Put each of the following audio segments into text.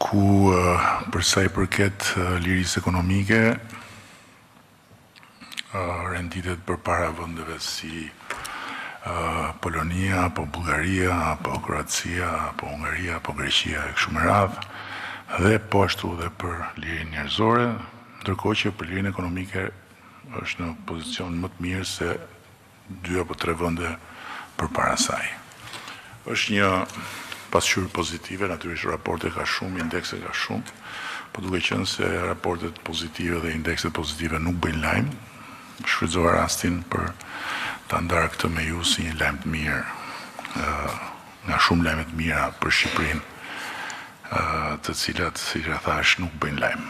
ku për sa i përket lirisë ekonomike, renditet përpara vendeve si Polonia, apo Bullgaria, apo Kroacia, apo Hungaria, apo Greqia e kështu me radhë, dhe po ashtu dhe për lirinë njerëzore, ndërkohë që për lirinë ekonomike është në pozicion më të mirë se 2 apo 3 vende përpara saj. Është një pasqyrë pozitive, natyrisht raporte ka shumë, indekse ka shumë, po duke qenë se raportet pozitive dhe indekset pozitive nuk bëjnë lajm, shfrytëzova rastin për ta ndarë këtë me ju si një lajm të mirë, nga shumë lajme të mira për Shqipërinë, të cilat, si që thash, nuk bëjnë lajm.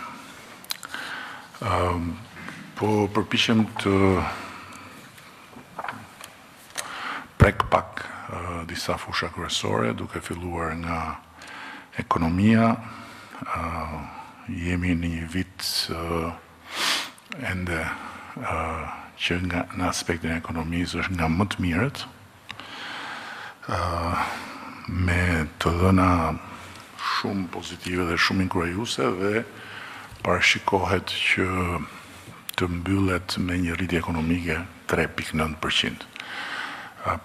Po përpiqem të prek pak disa fusha kryesore, duke filluar nga ekonomia. Jemi në një vit ende që në aspektin e ekonomisë është nga më të mirët, me të dhëna shumë pozitive dhe shumë inkurajuese, dhe parashikohet që të mbyllet me një rritje ekonomike 3.9%.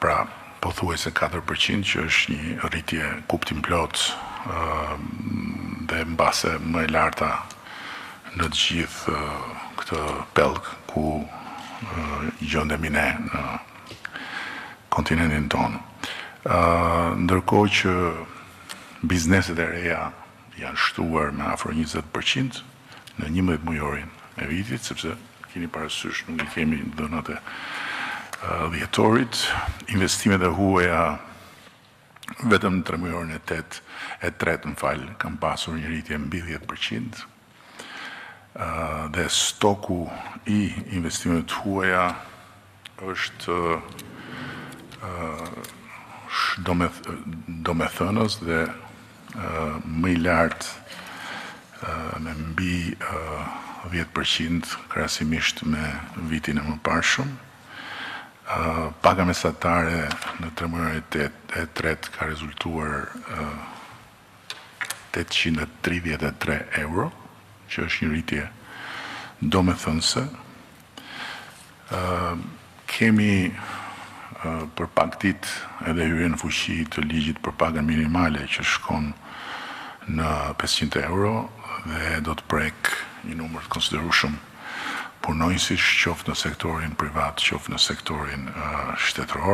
Pra, pothuajse 4%, që është një rritje kuptim plot dhe mbase më e larta në të gjithë këtë pellg ku gjendemi ne në kontinentin tonë. Ndërkohë që bizneset e reja janë shtuar me afro 20% në 11 mujorin e vitit, sepse keni parasysh nuk i kemi dhënat e dhjetorit, investimet e huaja vetëm në 3 mujorin e tretë kam pasur një rritje mbi 10%, dhe stoku i investimeve të huaja është domethënës dhe më i lartë me mbi 10% krahasimisht me vitin e mëparshëm. Paga mesatare në 3 mujorin e tretë ka rezultuar 833 euro, që është një rritje domethënëse. Kemi për pak ditë edhe hyrjen në fuqi të ligjit për pagën minimale, që shkon në 500 euro dhe do të prek një numër të konsiderueshëm punonjësish, qoftë në sektorin privat, qoftë në sektorin shtetëror.